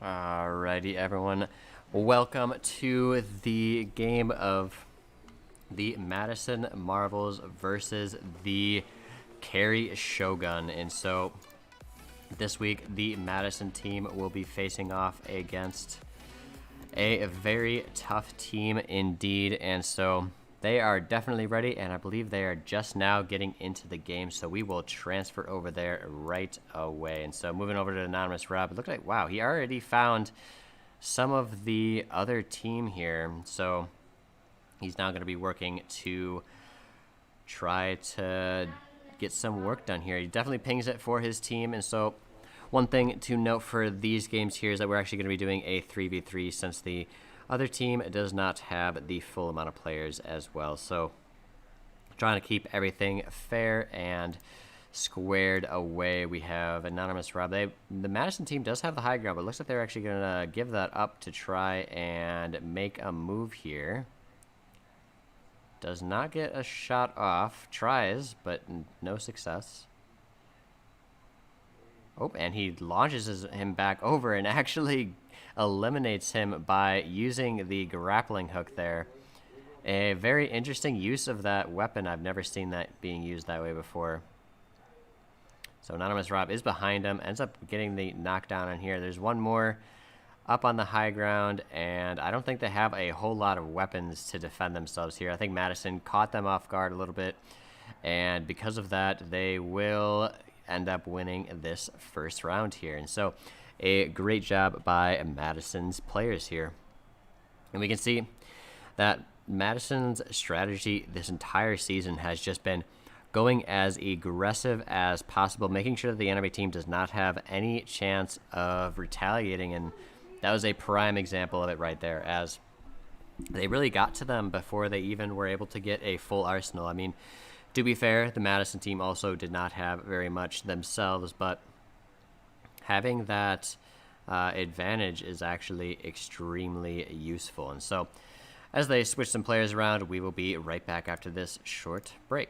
Alrighty, everyone. Welcome to the game of the Madison Marvels versus the Cary Shogun. And so this week, the Madison team will be facing off against a very tough team indeed. And so they are definitely ready, and I believe they are just now getting into the game, so we will transfer over there right away. And so moving over to Anonymous Rob, it looked like, wow, he already found some of the other team here. So he's now going to be working to try to get some work done here. He definitely pings it for his team. And so one thing to note for these games here is that we're actually going to be doing a 3v3 since the other team does not have the full amount of players as well. So trying to keep everything fair and squared away. We have Anonymous Rob. The Madison team does have the high ground, but it looks like they're actually going to give that up to try and make a move here. Does not get a shot off. Tries, but no success. Oh, and he launches him back over and actually eliminates him by using the grappling hook there. A very interesting use of that weapon. I've never seen that being used that way before. So Anonymous Rob is behind him, ends up getting the knockdown on here. There's one more up on the high ground, and I don't think they have a whole lot of weapons to defend themselves here. I think Madison caught them off guard a little bit, and because of that, they will end up winning this first round here. And so a great job by Madison's players here. And we can see that Madison's strategy this entire season has just been going as aggressive as possible, making sure that the enemy team does not have any chance of retaliating. And that was a prime example of it right there, as they really got to them before they even were able to get a full arsenal. I mean, to be fair, the Madison team also did not have very much themselves, but having that advantage is actually extremely useful. And so as they switch some players around, we will be right back after this short break.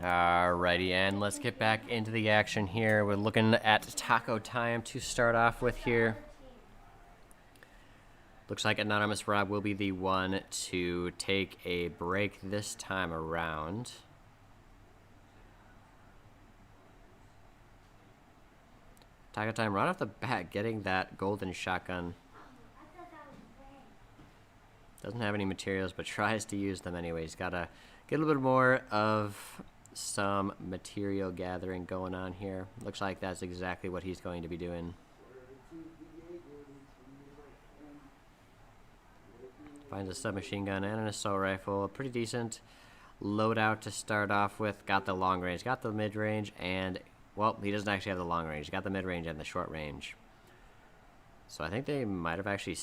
Alrighty, and let's get back into the action here. We're looking at taco time to start off with here. Looks like Anonymous Rob will be the one to take a break this time around. Taco time right off the bat, getting that golden shotgun. Doesn't have any materials, but tries to use them anyway. He's got to get a little bit more of some material gathering going on here. Looks like that's exactly what he's going to be doing. Finds a submachine gun and an assault rifle. A pretty decent loadout to start off with. Got the long range, got the mid range, and, well, he doesn't actually have the long range. Got the mid range and the short range. So I think they might have actually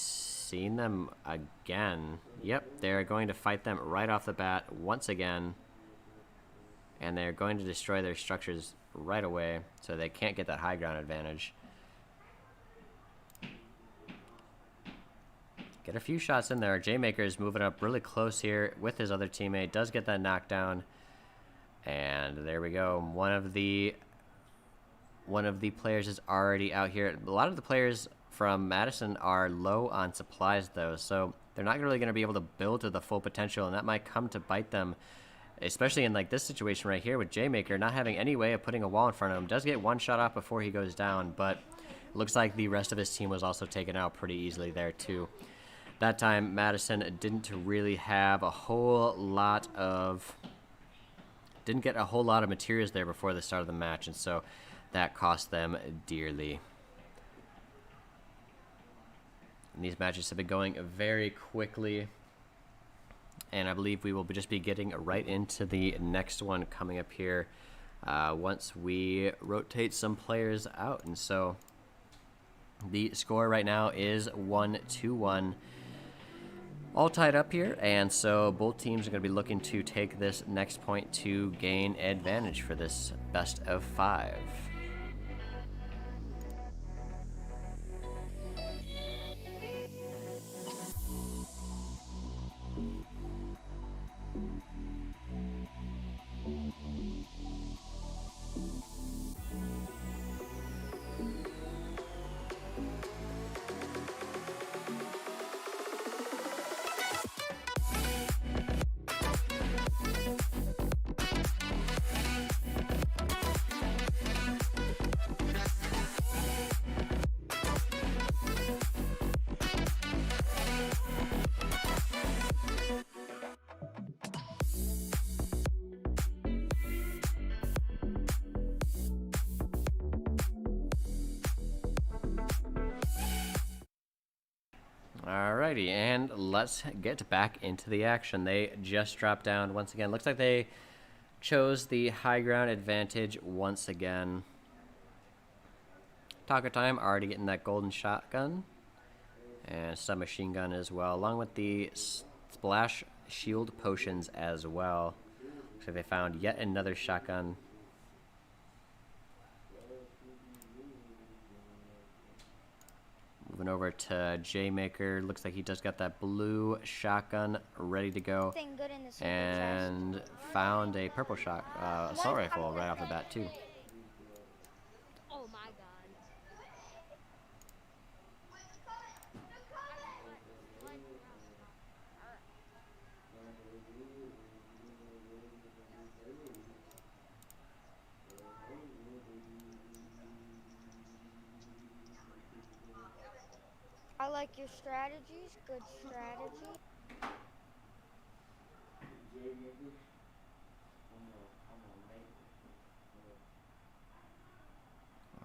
seeing them again. Yep, they're going to fight them right off the bat once again. And they're going to destroy their structures right away, so they can't get that high ground advantage. Get a few shots in there. J-Maker is moving up really close here with his other teammate. Does get that knockdown. And there we go. One of the players is already out here. A lot of the players from Madison are low on supplies, though, so they're not really going to be able to build to the full potential, and that might come to bite them, especially in like this situation right here with J-Maker not having any way of putting a wall in front of him. Does get one shot off before he goes down, but it looks like the rest of his team was also taken out pretty easily there too. That time, Madison didn't really have a whole lot of... didn't get a whole lot of materials there before the start of the match, and so that cost them dearly. And these matches have been going very quickly, and I believe we will just be getting right into the next one coming up here once we rotate some players out. And so the score right now is 1-1. All tied up here, and so both teams are going to be looking to take this next point to gain advantage for this best of 5. Alrighty, and let's get back into the action. They just dropped down once again. Looks like they chose the high ground advantage once again. Taco Time already getting that golden shotgun and submachine gun as well, along with the splash shield potions as well. So they found yet another shotgun. Moving over to J-Maker. Looks like he just got that blue shotgun ready to go. And found a purple assault rifle right off the bat, too. Oh my god. I like your strategies, good strategy.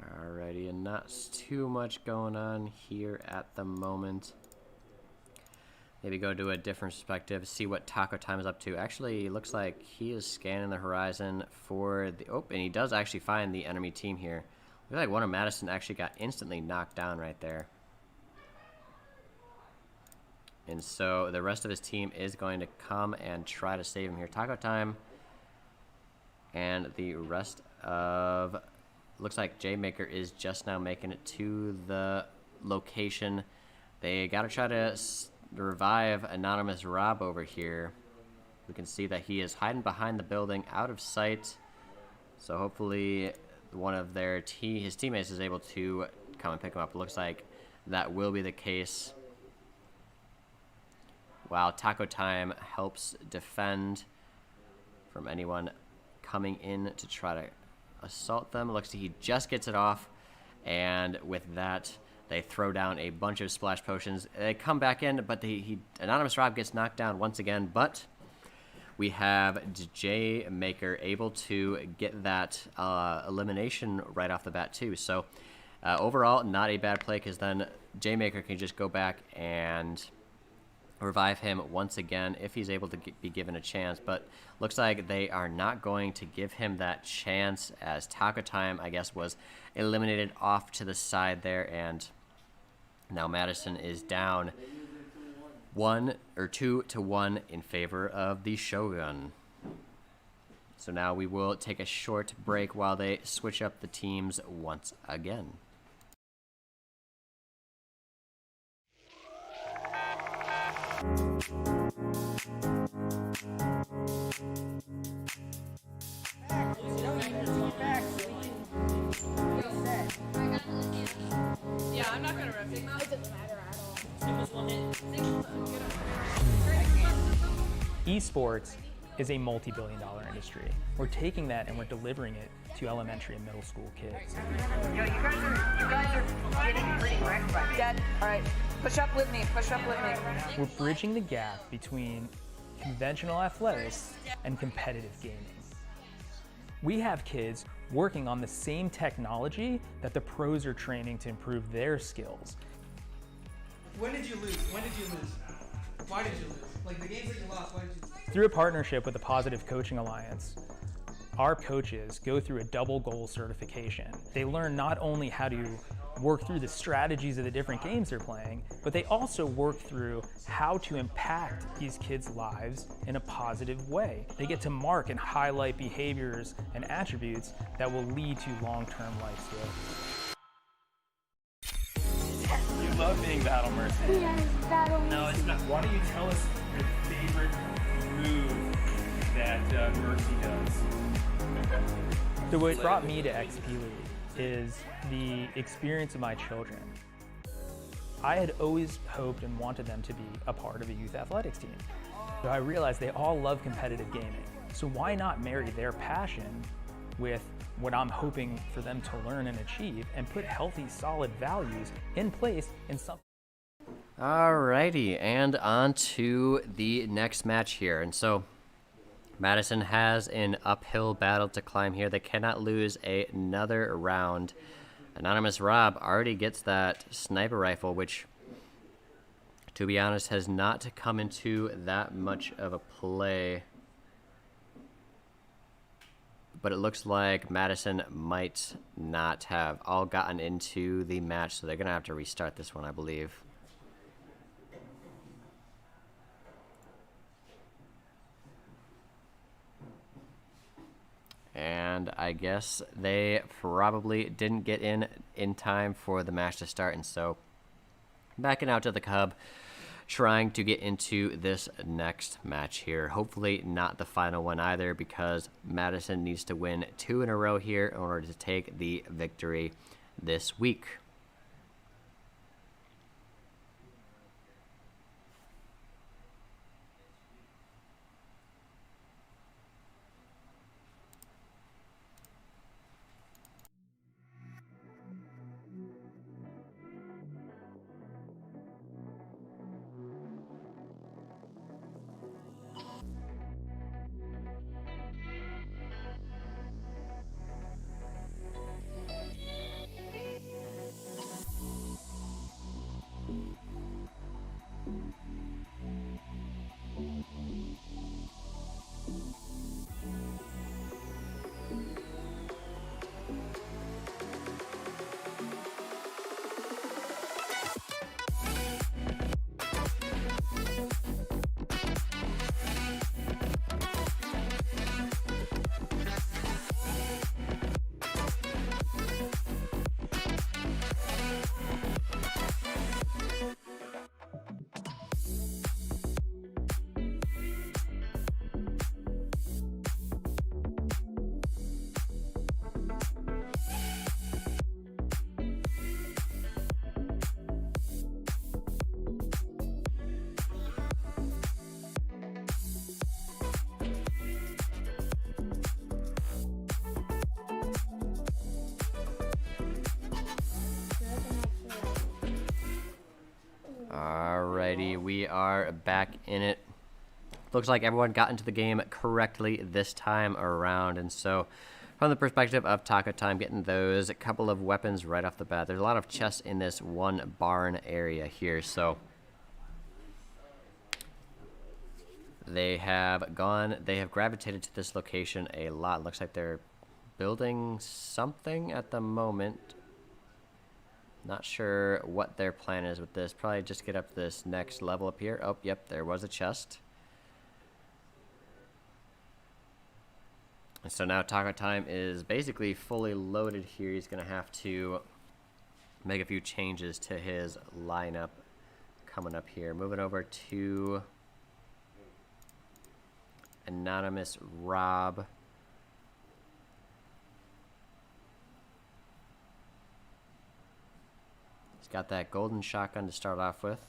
Alrighty, and not too much going on here at the moment. Maybe go to a different perspective, see what Taco Time is up to. Actually, it looks like he is scanning the horizon for the... Oh, and he does actually find the enemy team here. Looks like one of Madison actually got instantly knocked down right there. And so the rest of his team is going to come and try to save him here. Taco Time and the rest of... Looks like J-Maker is just now making it to the location. They got to try to revive Anonymous Rob over here. We can see that he is hiding behind the building out of sight. So hopefully one of his teammates is able to come and pick him up. It looks like that will be the case. While Taco Time helps defend from anyone coming in to try to assault them. It looks like he just gets it off, and with that, they throw down a bunch of splash potions. They come back in, but Anonymous Rob gets knocked down once again, but we have J-Maker able to get that elimination right off the bat too. So overall, not a bad play, because then J-Maker can just go back and revive him once again if he's able to be given a chance, but looks like they are not going to give him that chance, as Taco Time, I guess, was eliminated off to the side there, and now Madison is down 2-1 in favor of the Shogun. So now we will take a short break while they switch up the teams once again. Yeah, I'm not gonna rep it. It doesn't matter at all. Esports is a multi-billion-dollar industry. We're taking that and we're delivering it to elementary and middle school kids. Yo, you guys are getting pretty wrecked by me. Dad, all right, push up with me, push up with me. We're bridging the gap between conventional athletics and competitive gaming. We have kids working on the same technology that the pros are training to improve their skills. When did you lose? When did you lose? Why did you lose? Like the games that you lost, why did you lose? Through a partnership with the Positive Coaching Alliance, our coaches go through a double goal certification. They learn not only how to work through the strategies of the different games they're playing, but they also work through how to impact these kids' lives in a positive way. They get to mark and highlight behaviors and attributes that will lead to long-term life skills. You love being Battle Mercy. Yes, battle. No, it's not. Why don't you tell us your favorite move that Mercy does? So what brought me to XP League is the experience of my children. I had always hoped and wanted them to be a part of a youth athletics team. So I realized they all love competitive gaming. So why not marry their passion with what I'm hoping for them to learn and achieve and put healthy, solid values in place in something. Alrighty, and on to the next match here. And so Madison has an uphill battle to climb here. They cannot lose another round. Anonymous Rob already gets that sniper rifle, which, to be honest, has not come into that much of a play. But it looks like Madison might not have all gotten into the match, so they're going to have to restart this one, I believe. And I guess they probably didn't get in time for the match to start, and so backing out to the Cub, trying to get into this next match here. Hopefully not the final one either, because Madison needs to win 2 in a row here in order to take the victory this week. Alrighty, we are back in it. Looks like everyone got into the game correctly this time around, and so from the perspective of Taco Time, getting those a couple of weapons right off the bat. There's a lot of chests in this one barn area here, so they have gravitated to this location a lot. Looks like they're building something at the moment. Not sure what their plan is with this. Probably just get up to this next level up here. Oh, yep, there was a chest. And so now Taco Time is basically fully loaded here. He's going to have to make a few changes to his lineup coming up here. Moving over to Anonymous Rob. He's got that golden shotgun to start off with.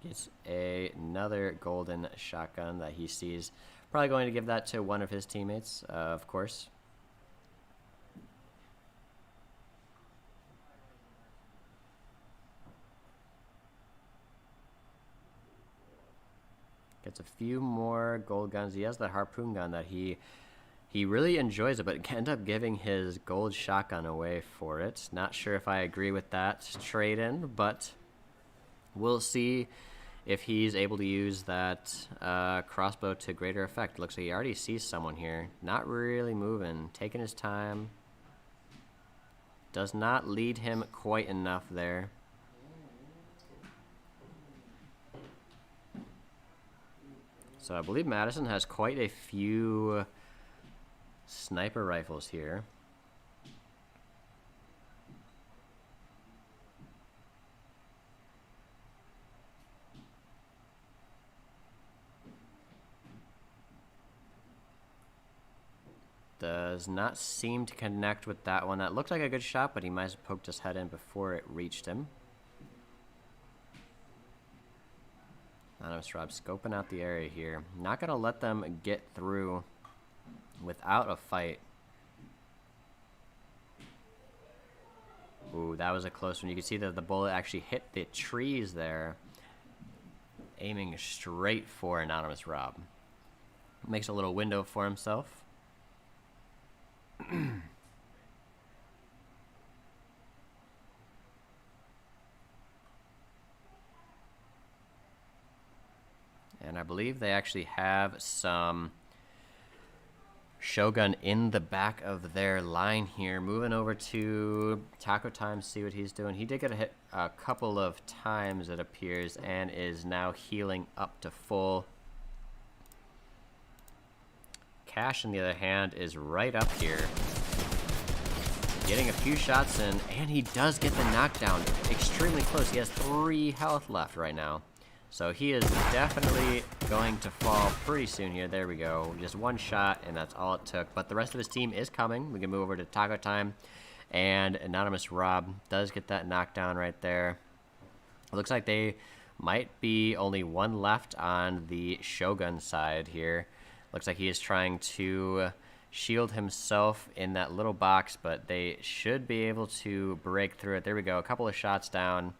Gets another golden shotgun that he sees. Probably going to give that to one of his teammates, of course. Gets a few more gold guns. He has that harpoon gun that he really enjoys it, but end up giving his gold shotgun away for it. Not sure if I agree with that trade-in, but we'll see if he's able to use that crossbow to greater effect. Looks like he already sees someone here. Not really moving, taking his time. Does not lead him quite enough there. So I believe Madison has quite a few sniper rifles here. Does not seem to connect with that one. That looked like a good shot, but he might have poked his head in before it reached him. Anonymous Rob scoping out the area here. Not going to let them get through without a fight. Ooh, that was a close one. You can see that the bullet actually hit the trees there, aiming straight for Anonymous Rob. Makes a little window for himself. And I believe they actually have some Shogun in the back of their line here. Moving over to Taco Time, see what he's doing. He did get a hit a couple of times, it appears, and is now healing up to full. Cash, on the other hand, is right up here, getting a few shots in, and he does get the knockdown. Extremely close. He has 3 health left right now. So he is definitely going to fall pretty soon here. There we go. Just one shot, and that's all it took. But the rest of his team is coming. We can move over to Taco Time, and Anonymous Rob does get that knockdown right there. It looks like they might be only one left on the Shogun side here. Looks like he is trying to shield himself in that little box, but they should be able to break through it. There we go. A couple of shots down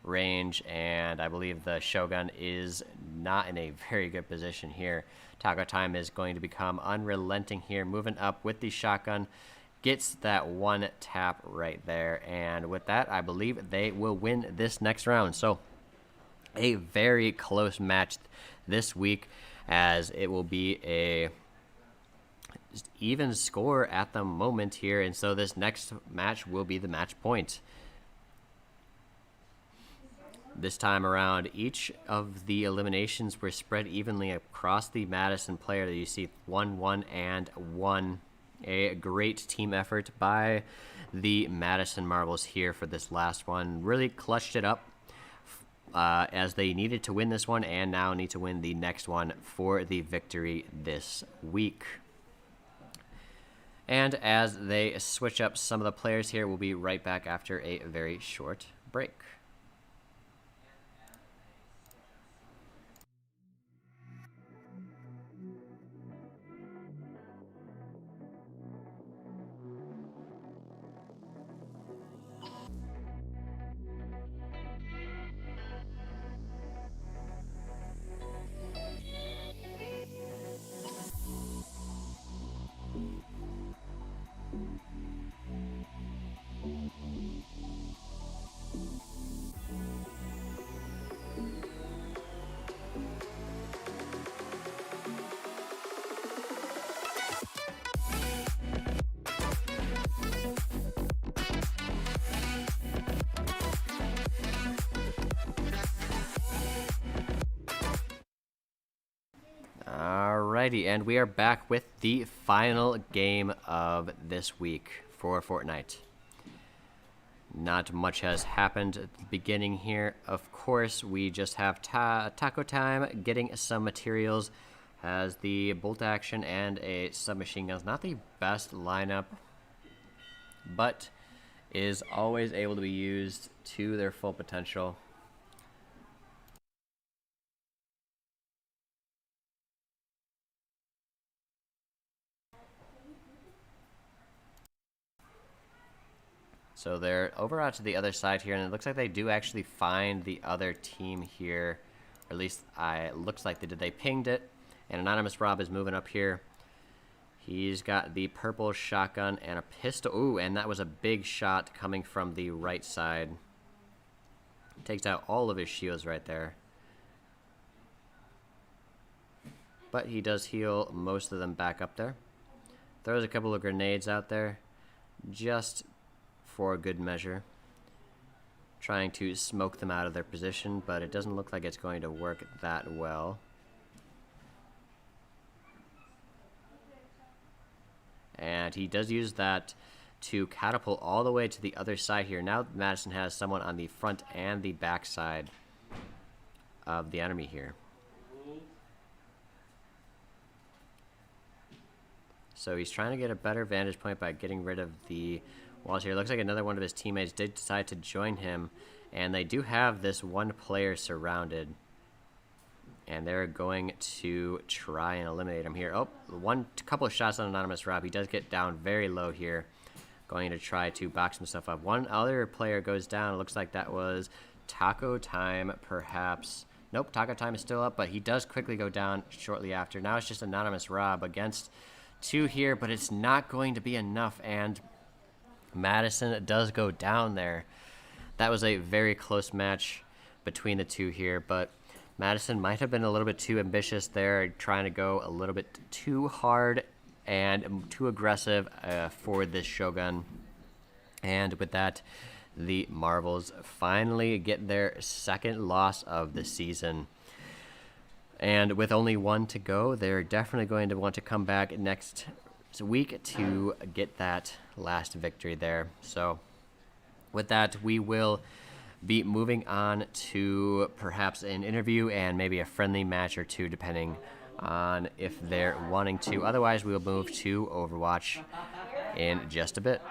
range, and I believe the Shogun is not in a very good position here. Taco Time is going to become unrelenting here, moving up with the shotgun. Gets that one tap right there, and with that, I believe they will win this next round. So a very close match this week, as it will be a just even score at the moment here, and so this next match will be the match point. This time around, each of the eliminations were spread evenly across the Madison player. You see 1-1 and 1. A great team effort by the Madison Marbles here for this last one. Really clutched it up as they needed to win this one, and now need to win the next one for the victory this week. And as they switch up some of the players here, we'll be right back after a very short break. Alrighty, and we are back with the final game of this week for Fortnite. Not much has happened at the beginning here. Of course, we just have Taco Time getting some materials. Has the bolt action and a submachine gun. Not the best lineup, but is always able to be used to their full potential. So they're over out to the other side here, and it looks like they do actually find the other team here. Or at least it looks like they did. They pinged it, and Anonymous Rob is moving up here. He's got the purple shotgun and a pistol. Ooh, and that was a big shot coming from the right side. Takes out all of his shields right there. But he does heal most of them back up there. Throws a couple of grenades out there, just for good measure. Trying to smoke them out of their position, but it doesn't look like it's going to work that well. And he does use that to catapult all the way to the other side here. Now Madison has someone on the front and the back side of the enemy here. So he's trying to get a better vantage point by getting rid of the walls here. Looks like another one of his teammates did decide to join him, and they do have this one player surrounded. And they're going to try and eliminate him here. Oh, couple of shots on Anonymous Rob. He does get down very low here. Going to try to box himself up. One other player goes down. It looks like that was Taco Time, perhaps. Nope, Taco Time is still up, but he does quickly go down shortly after. Now it's just Anonymous Rob against two here, but it's not going to be enough, and Madison does go down there. That was a very close match between the two here, but Madison might have been a little bit too ambitious there, trying to go a little bit too hard and too aggressive for this Shogun. And with that, the Marvels finally get their second loss of the season. And with only one to go, they're definitely going to want to come back next week to get that last victory there. So with that, we will be moving on to perhaps an interview and maybe a friendly match or two, depending on if they're wanting to. Otherwise, we'll move to Overwatch in just a bit.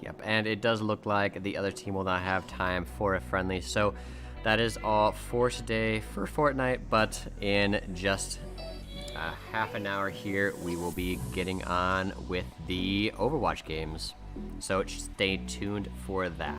Yep, and it does look like the other team will not have time for a friendly. So that is all for today for Fortnite, but in just half an hour here, we will be getting on with the Overwatch games. So stay tuned for that.